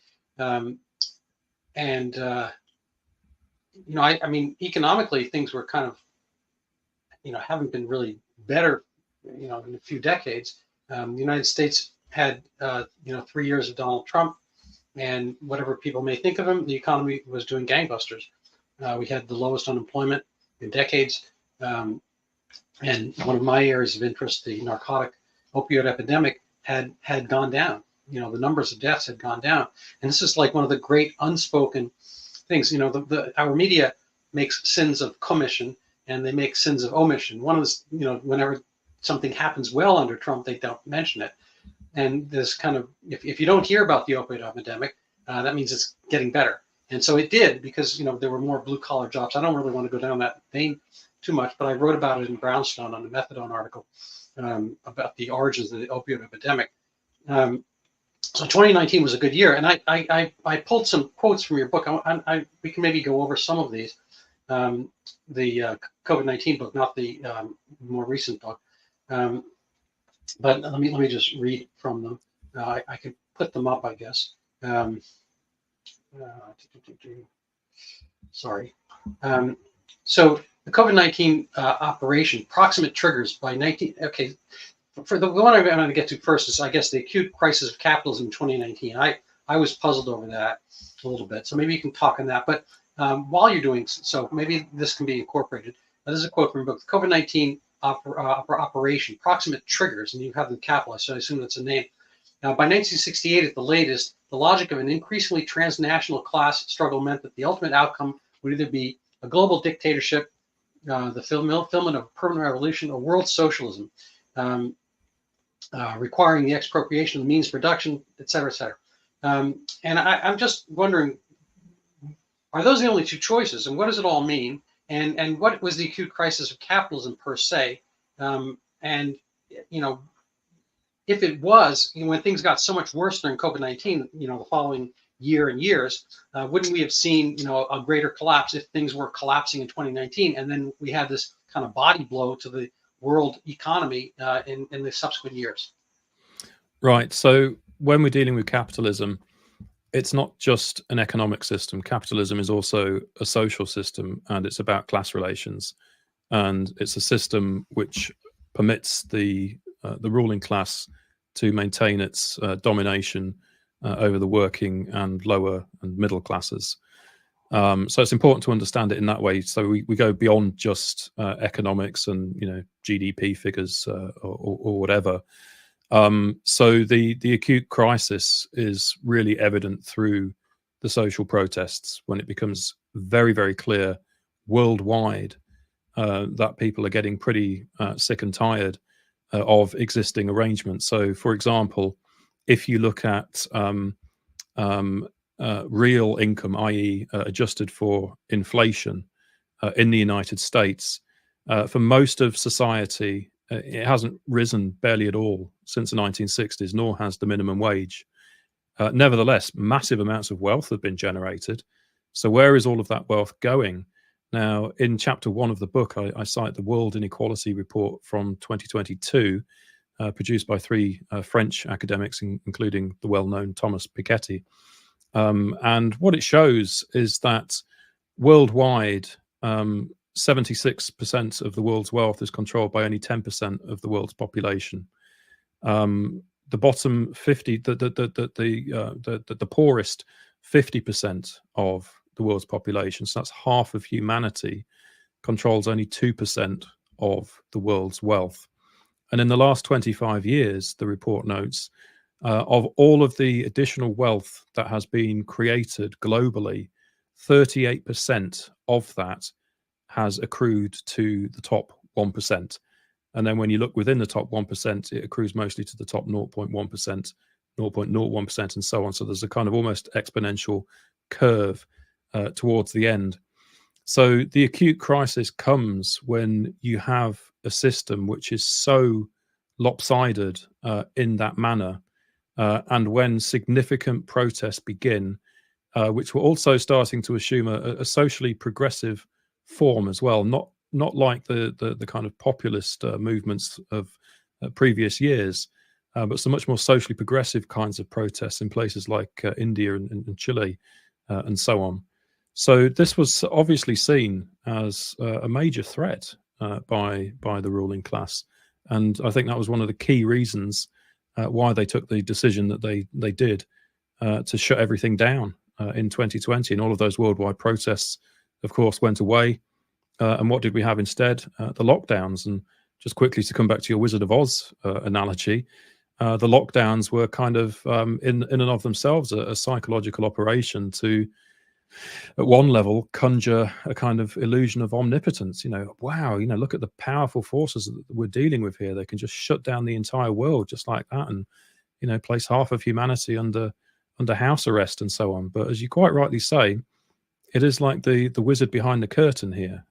Speaker 1: You know, I mean, economically, things were kind of, you know, haven't been really better in a few decades. The United States had 3 years of Donald Trump, and whatever people may think of him, the economy was doing gangbusters. We had the lowest unemployment in decades. And one of my areas of interest, the narcotic opioid epidemic, had gone down. The numbers of deaths had gone down. And this is like one of the great unspoken things. Our media makes sins of commission and they make sins of omission. One is, whenever something happens well under Trump, they don't mention it. And this kind of, if you don't hear about the opioid epidemic, that means it's getting better. And so it did, because there were more blue collar jobs. I don't really want to go down that vein too much, but I wrote about it in Brownstone on the methadone article about the origins of the opioid epidemic. So 2019 was a good year, and I pulled some quotes from your book. We can maybe go over some of these. The COVID-19 book, not the more recent book, but let me just read from them. I could put them up, I guess. Sorry. So the COVID-19 operation, proximate triggers by 19. Okay, for the one I'm going to get to first is, I guess, the acute crisis of capitalism in 2019. I was puzzled over that a little bit, so maybe you can talk on that. But while you're doing so, maybe this can be incorporated. This is a quote from your book: the COVID-19 operation, proximate triggers, and you have them capitalized, so I assume that's a name. Now, by 1968, at the latest, the logic of an increasingly transnational class struggle meant that the ultimate outcome would either be a global dictatorship, the fulfillment of a permanent revolution, or world socialism, requiring the expropriation of the means of production, et cetera, et cetera. And I'm just wondering, are those the only two choices? And what does it all mean? And what was the acute crisis of capitalism per se? And if it was, when things got so much worse during COVID-19, the following year and years, wouldn't we have seen, a greater collapse if things were collapsing in 2019, and then we had this kind of body blow to the world economy in the subsequent years?
Speaker 2: Right. So when we're dealing with capitalism, it's not just an economic system. Capitalism is also a social system, and it's about class relations, and it's a system which permits the ruling class to maintain its domination over the working and lower and middle classes. So it's important to understand it in that way. So we go beyond just economics and GDP figures or whatever. So the acute crisis is really evident through the social protests, when it becomes very, very clear worldwide that people are getting pretty sick and tired of existing arrangements. So, for example, if you look at real income, i.e. Adjusted for inflation in the United States, for most of society, it hasn't risen barely at all since the 1960s, nor has the minimum wage. Nevertheless, massive amounts of wealth have been generated. So where is all of that wealth going? Now, in chapter 1 of the book, I cite the World Inequality Report from 2022, produced by 3 French academics, including the well-known Thomas Piketty. And what it shows is that worldwide, 76% of the world's wealth is controlled by only 10% of the world's population. The bottom 50, the poorest 50% of the world's population, so that's half of humanity, controls only 2% of the world's wealth. And in the last 25 years, the report notes, of all of the additional wealth that has been created globally, 38% of that has accrued to the top 1%. And then when you look within the top 1%, it accrues mostly to the top 0.1%, 0.01%, and so on. So there's a kind of almost exponential curve towards the end. So the acute crisis comes when you have a system which is so lopsided in that manner, and when significant protests begin, which were also starting to assume a socially progressive form as well, not like the kind of populist movements of previous years, but some much more socially progressive kinds of protests in places like India and Chile and so on. So this was obviously seen as a major threat by the ruling class, And I think that was one of the key reasons why they took the decision that they did to shut everything down in 2020. And all of those worldwide protests, of course, went away. And what did we have instead? The lockdowns. And just quickly to come back to your Wizard of Oz analogy, the lockdowns were kind of in and of themselves a psychological operation to, at one level, conjure a kind of illusion of omnipotence. Wow, look at the powerful forces that we're dealing with here. They can just shut down the entire world just like that, and place half of humanity under house arrest and so on. But as you quite rightly say, it is like the wizard behind the curtain here.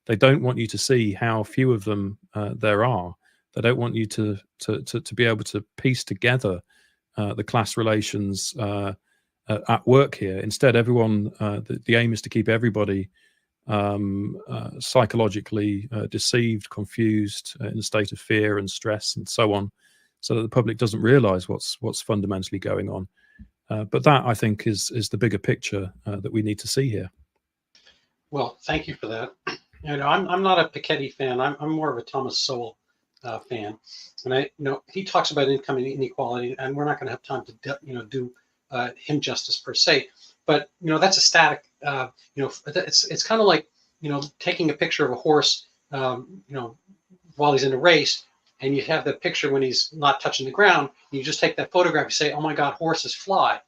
Speaker 2: They don't want you to see how few of them there are. They don't want you to be able to piece together the class relations at work here. Instead, everyone, the aim is to keep everybody psychologically deceived, confused, in a state of fear and stress and so on, so that the public doesn't realize what's fundamentally going on. But that, I think, is the bigger picture that we need to see here.
Speaker 1: Well, thank you for that. I'm not a Piketty fan. I'm more of a Thomas Sowell fan, and he talks about income inequality, and we're not going to have time to do him justice per se. But that's a static. It's kind of like taking a picture of a horse, while he's in a race, and you have that picture when he's not touching the ground. You just take that photograph. You say, "Oh my God, horses fly."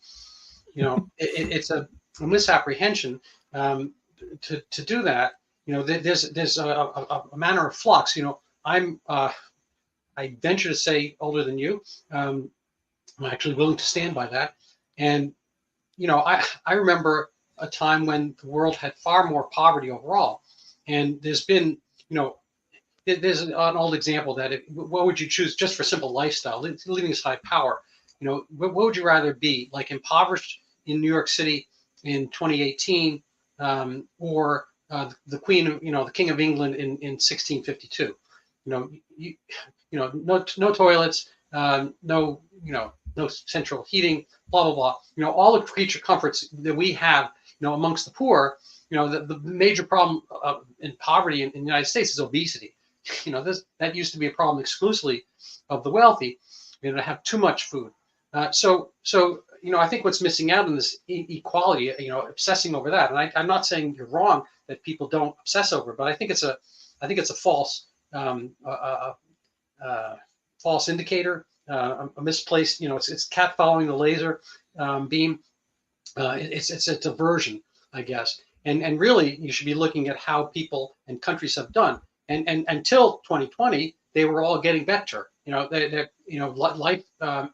Speaker 1: It's a misapprehension to do that. There's a manner of flux. I venture to say older than you. I'm actually willing to stand by that. And I remember a time when the world had far more poverty overall, and there's been there's an old example that what would you choose just for simple lifestyle, living aside power? What would you rather be, like impoverished in New York City in 2018, or the Queen, the King of England in 1652? No toilets, no central heating, blah blah blah. All the creature comforts that we have, amongst the poor. The major problem in poverty in the United States is obesity. That used to be a problem exclusively of the wealthy, to have too much food. So I think what's missing out in this equality, obsessing over that. And I'm not saying you're wrong that people don't obsess over it, but I think it's a false false indicator, a misplaced. It's cat following the laser beam. It's a diversion, I guess. And really, you should be looking at how people and countries have done. And until 2020, they were all getting better. Life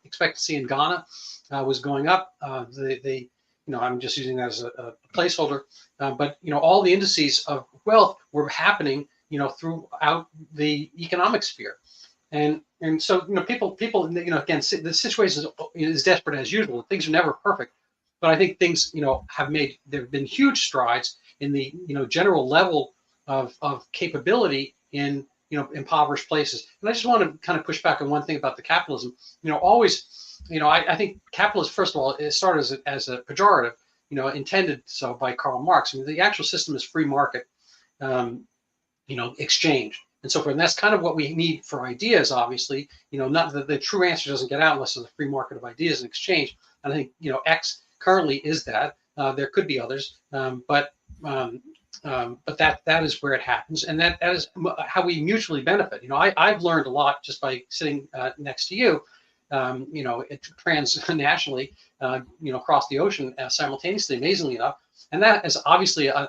Speaker 1: expectancy in Ghana was going up. I'm just using that as a placeholder. But all the indices of wealth were happening, throughout the economic sphere. And so people again, the situation is desperate as usual. Things are never perfect, but I think things there have been huge strides in the general level of capability in impoverished places. And I just want to kind of push back on one thing about the capitalism. I think capitalism, first of all, it started as a pejorative, intended so by Karl Marx. I mean, the actual system is free market, exchange. And so forth. And that's kind of what we need for ideas, obviously. Not the true answer doesn't get out unless there's a free market of ideas and exchange. And I think, X currently is that. There could be others, but that is where it happens, and that is how we mutually benefit. I've learned a lot just by sitting next to you, transnationally, across the ocean simultaneously, amazingly enough. And that is obviously a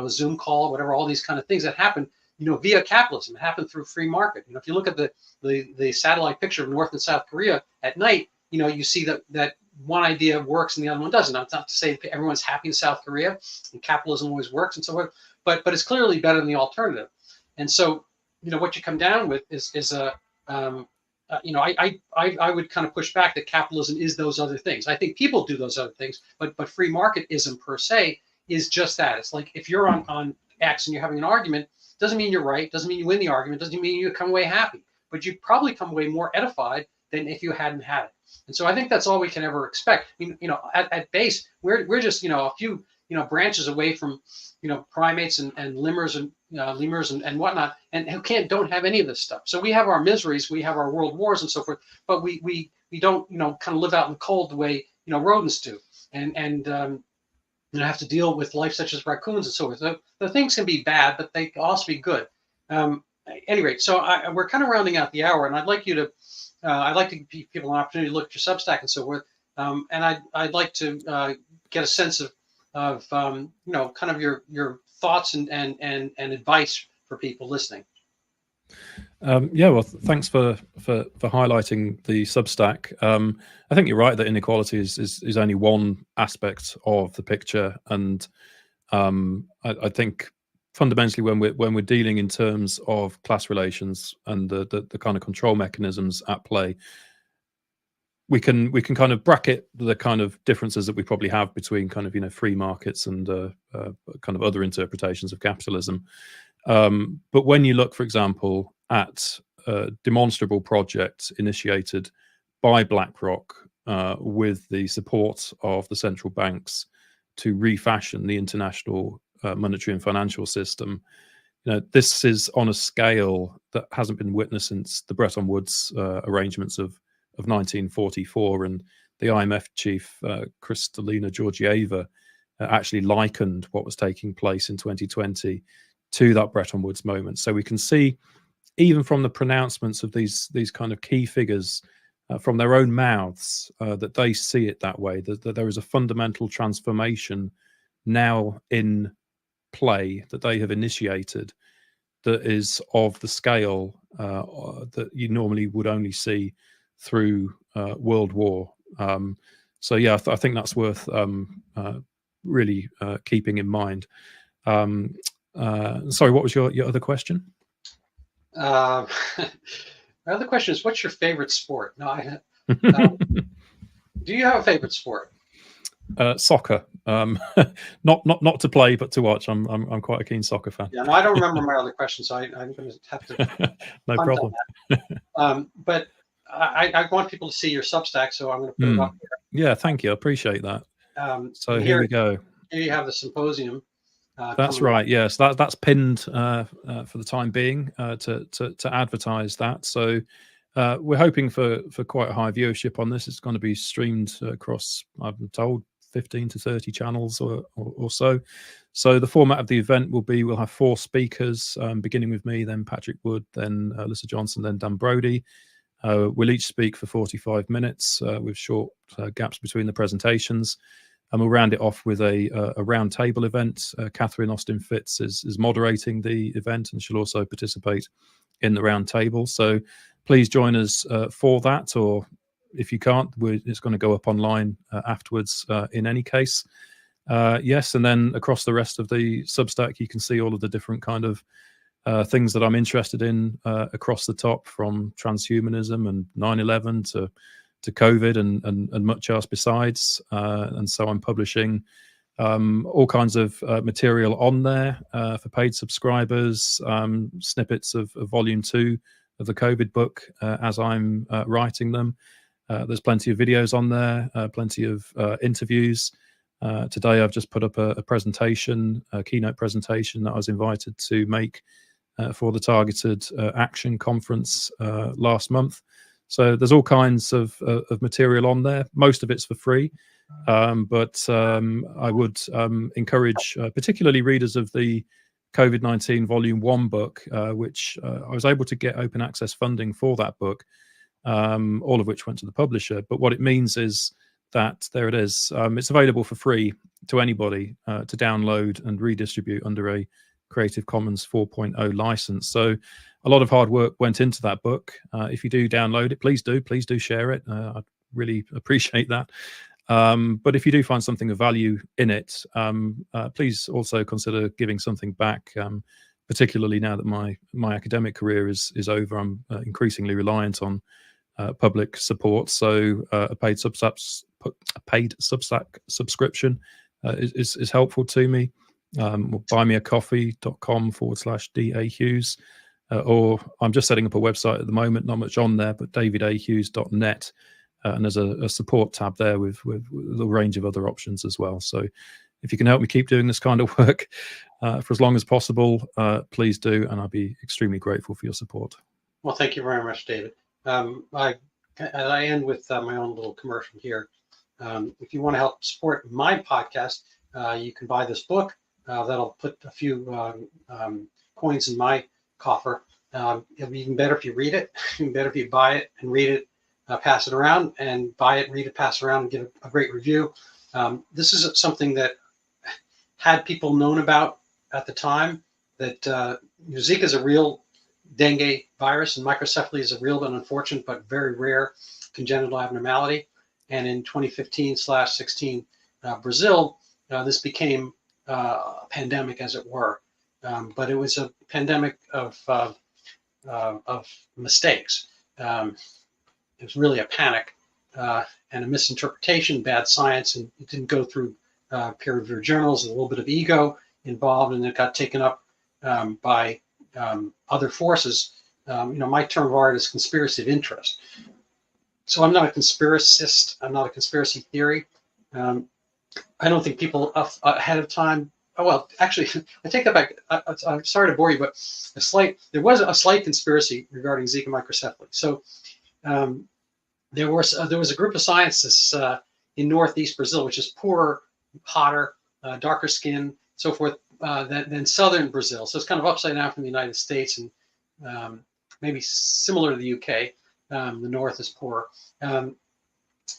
Speaker 1: Zoom call, whatever, all these kind of things that happen, via capitalism. It happened through free market. If you look at the satellite picture of North and South Korea at night, you see that one idea works and the other one doesn't. Now, it's not to say everyone's happy in South Korea and capitalism always works and so forth, but it's clearly better than the alternative. And so, what you come down with is I would kind of push back that capitalism is those other things. I think people do those other things, but free marketism per se is just that. It's like if you're on X and you're having an argument, doesn't mean you're right, doesn't mean you win the argument, doesn't mean you come away happy, but you probably come away more edified than if you hadn't had it. And so I think that's all we can ever expect. At base, we're just a few branches away from, primates and lemurs and lemurs and whatnot, and who don't have any of this stuff. So we have our miseries, we have our world wars and so forth, but we don't, kind of live out in the cold the way, rodents do, and have to deal with life such as raccoons and so forth. So the things can be bad, but they can also be good. At any rate, so we're kind of rounding out the hour, and I'd like to give people an opportunity to look at your Substack and so forth. And I'd like to get a sense of kind of your thoughts and advice for people listening.
Speaker 2: Yeah, well, thanks for highlighting the Substack. I think you're right that inequality is only one aspect of the picture, and I think fundamentally when we're dealing in terms of class relations and the kind of control mechanisms at play, we can kind of bracket the kind of differences that we probably have between kind of free markets and kind of other interpretations of capitalism. But when you look, for example, at demonstrable projects initiated by BlackRock with the support of the central banks to refashion the international monetary and financial system, this is on a scale that hasn't been witnessed since the Bretton Woods arrangements of 1944, and the IMF chief Kristalina Georgieva actually likened what was taking place in 2020 to that Bretton Woods moment. So we can see, even from the pronouncements of these kind of key figures from their own mouths, that they see it that way, that there is a fundamental transformation now in play that they have initiated that is of the scale that you normally would only see through World War. So yeah, I think that's worth really keeping in mind. Sorry, what was your other question?
Speaker 1: My other question is, what's your favorite sport? No, do you have a favorite sport?
Speaker 2: Soccer. Not to play, but to watch. I'm quite a keen soccer fan.
Speaker 1: Yeah, no, I don't remember my other question, so I'm going to have to.
Speaker 2: No problem.
Speaker 1: But I want people to see your Substack, so I'm going to put it up here.
Speaker 2: Yeah, thank you. I appreciate that. So here we go.
Speaker 1: Here you have the symposium.
Speaker 2: That's right. Yes, that's pinned for the time being to advertise that. So we're hoping for quite a high viewership on this. It's going to be streamed across, I'm told, 15 to 30 channels or so. So the format of the event will be, we'll have 4 speakers, beginning with me, then Patrick Wood, then Alyssa Johnson, then Dan Brody. We'll each speak for 45 minutes with short gaps between the presentations. And we'll round it off with a round table event. Catherine Austin Fitz is moderating the event, and she'll also participate in the round table. So please join us for that, or if you can't, it's going to go up online afterwards in any case. Yes, and then across the rest of the Substack, you can see all of the different kind of things that I'm interested in across the top, from transhumanism and 9/11 to COVID and much else besides. And so I'm publishing all kinds of material on there for paid subscribers, snippets of volume 2 of the COVID book as I'm writing them. There's plenty of videos on there, plenty of interviews. Today I've just put up a presentation, a keynote presentation that I was invited to make for the Targeted Action Conference last month. So there's all kinds of material on there. Most of it's for free, but I would encourage particularly readers of the COVID-19 Volume 1 book, which I was able to get open access funding for that book, all of which went to the publisher. But what it means is that there it is. It's available for free to anybody to download and redistribute under a Creative Commons 4.0 license. So a lot of hard work went into that book. If you do download it, please do share it. I'd really appreciate that. But if you do find something of value in it, please also consider giving something back, particularly now that my academic career is over. I'm increasingly reliant on public support. So a paid Substack subscription is helpful to me. buymeacoffee.com/DA Hughes, or I'm just setting up a website at the moment, not much on there, but davidahughes.net, and there's a support tab there with a range of other options as well. So if you can help me keep doing this kind of work for as long as possible, please do, and I'll be extremely grateful for your support.
Speaker 1: Well, thank you very much, David. I end with my own little commercial here. If you want to help support my podcast, you can buy this book. That'll put a few coins in my coffer. It'll be even better if you read it. Even better if you buy it and read it, pass it around, and buy it, read it, pass it around, and give a great review. This is something that had people known about at the time, that Zika is a real dengue virus, and microcephaly is a real but unfortunate but very rare congenital abnormality. And in 2015/16, Brazil, this became a pandemic, as it were. But it was a pandemic of mistakes. It was really a panic and a misinterpretation, bad science, and it didn't go through peer-reviewed journals. A little bit of ego involved, and it got taken up by other forces. My term of art is conspiracy of interest. So I'm not a conspiracist. I'm not a conspiracy theory. I don't think people ahead of time. Oh, well, actually, I take that back. I'm sorry to bore you, but there was a slight conspiracy regarding Zika microcephaly. So there was a group of scientists in northeast Brazil, which is poorer, hotter, darker skin, so forth, than southern Brazil. So it's kind of upside down from the United States, and maybe similar to the UK. The north is poorer,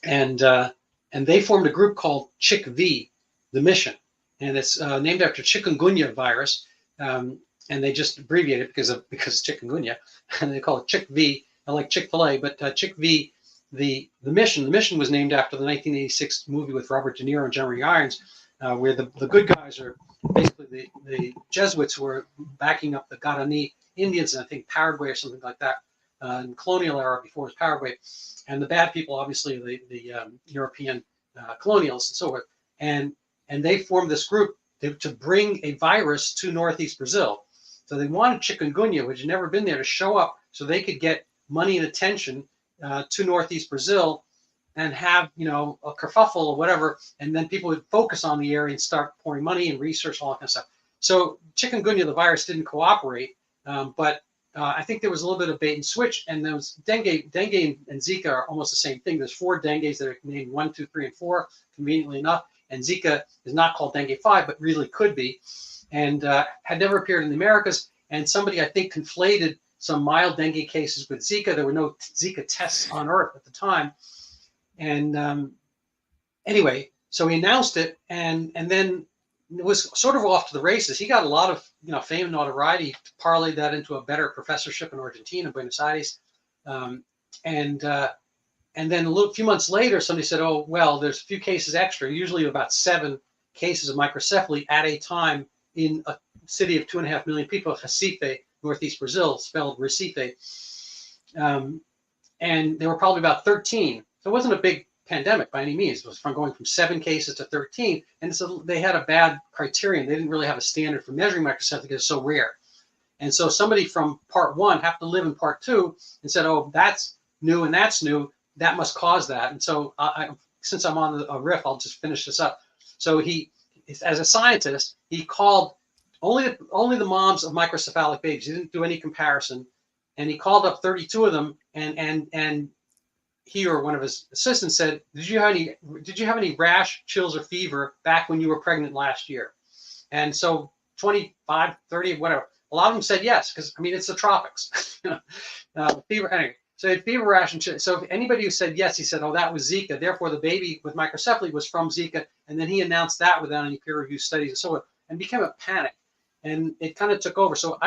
Speaker 1: and they formed a group called CHIK-V, the mission, and it's named after chikungunya virus, and they just abbreviate it because it's chikungunya, and they call it CHIK-V, like Chick-fil-A, but CHIK-V, the mission. The mission was named after the 1986 movie with Robert De Niro and Jeremy Irons, where the good guys are basically the Jesuits who were backing up the Guarani Indians in, I think, Paraguay or something like that, in colonial era before it was Paraguay, and the bad people, obviously, the European colonials and so forth, and they formed this group to bring a virus to northeast Brazil. So they wanted chikungunya, which had never been there, to show up so they could get money and attention to northeast Brazil and have, a kerfuffle or whatever, and then people would focus on the area and start pouring money and research, all that kind of stuff. So chikungunya, the virus, didn't cooperate, but I think there was a little bit of bait and switch, and there was dengue and Zika are almost the same thing. There's 4 dengues that are named 1, 2, 3, and 4, conveniently enough, and Zika is not called dengue 5, but really could be, and had never appeared in the Americas. And somebody, I think, conflated some mild dengue cases with Zika. There were no Zika tests on Earth at the time, and anyway, so he announced it, and then it was sort of off to the races. He got a lot of fame and notoriety. He parlayed that into a better professorship in Argentina, Buenos Aires, and then a few months later, somebody said, "Oh, well, there's a few cases extra. Usually about 7 cases of microcephaly at a time in a city of 2.5 million people, Recife, northeast Brazil, spelled Recife, and there were probably about 13. So it wasn't a big pandemic by any means. It was from going from 7 cases to 13, and so they had a bad criterion. They didn't really have a standard for measuring microcephaly because it's so rare. And so somebody from part 1 happened to live in part 2 and said, "Oh, that's new and that's new. That must cause that." And so since I'm on a riff, I'll just finish this up. So he, as a scientist, he called only the moms of microcephalic babies. He didn't do any comparison, and he called up 32 of them, and he or one of his assistants said, did you have any rash, chills, or fever back when you were pregnant last year? And so 25, 30, whatever, a lot of them said yes, because it's the tropics. Fever, anyway. So he had fever, rash, and chill. So if anybody who said yes, he said, "Oh, that was Zika." Therefore, the baby with microcephaly was from Zika, and then he announced that without any peer-reviewed studies and so on, and became a panic, and it kind of took over. So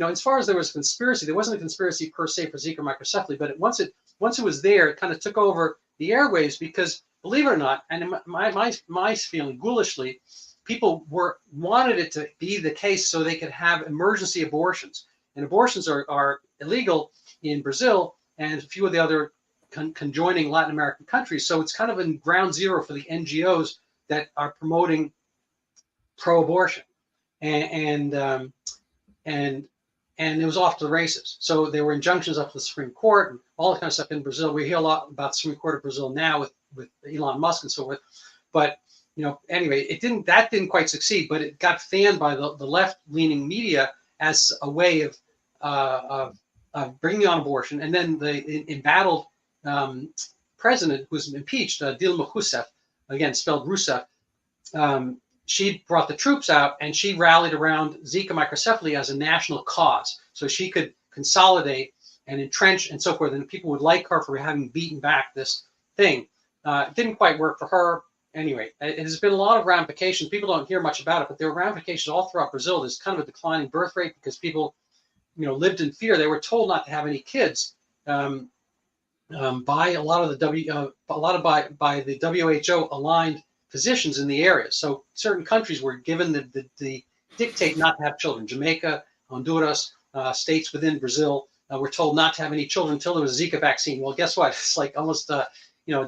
Speaker 1: as far as there was a conspiracy, there wasn't a conspiracy per se for Zika microcephaly, but once it was there, it kind of took over the airwaves, because, believe it or not, and in my feeling, ghoulishly, people wanted it to be the case so they could have emergency abortions, and abortions are illegal in Brazil and a few of the other conjoining Latin American countries. So it's kind of in ground zero for the NGOs that are promoting pro-abortion, and it was off to the races. So there were injunctions up to the Supreme Court and all that kind of stuff in Brazil. We hear a lot about the Supreme Court of Brazil now with Elon Musk and so forth. But anyway, that didn't quite succeed, but it got fanned by the left-leaning media as a way of bringing on abortion. And then the embattled president who was impeached, Dilma Rousseff, again spelled Rousseff, she brought the troops out and she rallied around Zika microcephaly as a national cause, so she could consolidate and entrench and so forth, and people would like her for having beaten back this thing. It didn't quite work for her. Anyway, it has been a lot of ramifications. People don't hear much about it, but there were ramifications all throughout Brazil. There's kind of a declining birth rate because people, lived in fear. They were told not to have any kids by a lot of the by the WHO aligned physicians in the area. So certain countries were given the dictate not to have children. Jamaica, Honduras, states within Brazil were told not to have any children until there was a Zika vaccine. Well, guess what? It's like almost a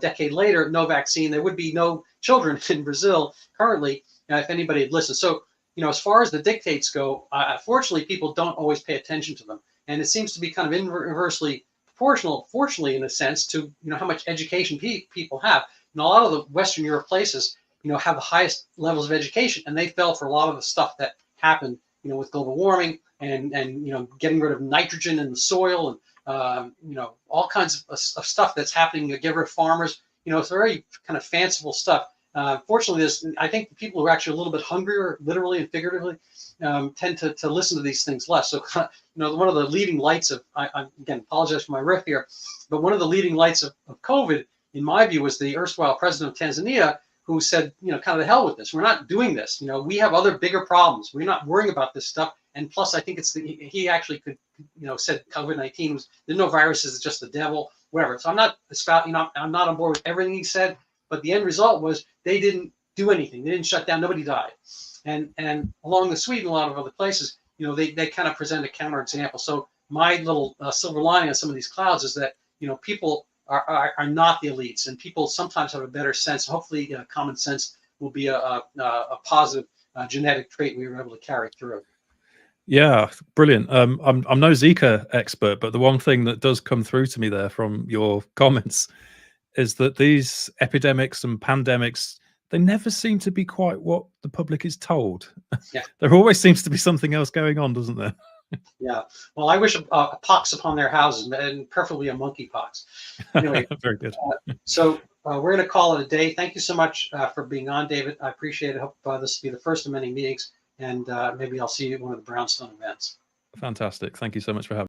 Speaker 1: decade later, no vaccine. There would be no children in Brazil currently if anybody had listened. So, as far as the dictates go, fortunately, people don't always pay attention to them. And it seems to be kind of inversely proportional, fortunately, in a sense, to, how much education people have. And a lot of the Western Europe places, have the highest levels of education, and they fell for a lot of the stuff that happened, with global warming and getting rid of nitrogen in the soil and, all kinds of stuff that's happening to get rid of farmers. It's very kind of fanciful stuff. Fortunately, I think the people who are actually a little bit hungrier, literally and figuratively, tend to listen to these things less. So, one of the leading lights of, I again, apologize for my riff here, but one of the leading lights of COVID, in my view, was the erstwhile president of Tanzania, who said, kind of the hell with this. We're not doing this. We have other bigger problems. We're not worrying about this stuff. And plus, I think he actually could, said COVID-19 was, there's no viruses, it's just the devil, whatever. So I'm not I'm not on board with everything he said, but the end result was they didn't do anything. They didn't shut down. Nobody died. And along the Sweden, a lot of other places, they kind of present a counterexample. So my little silver lining on some of these clouds is that, people are not the elites, and people sometimes have a better sense. Hopefully, common sense will be a positive genetic trait we were able to carry through.
Speaker 2: Yeah, brilliant. I'm no Zika expert, but the one thing that does come through to me there from your comments is that these epidemics and pandemics, they never seem to be quite what the public is told.
Speaker 1: Yeah.
Speaker 2: There always seems to be something else going on, doesn't there?
Speaker 1: Yeah. Well, I wish a pox upon their houses, and preferably a monkeypox. Anyway,
Speaker 2: very good.
Speaker 1: So we're going to call it a day. Thank you so much for being on, David. I appreciate it. I hope this will be the first of many meetings, and maybe I'll see you at one of the Brownstone events.
Speaker 2: Fantastic. Thank you so much for having me.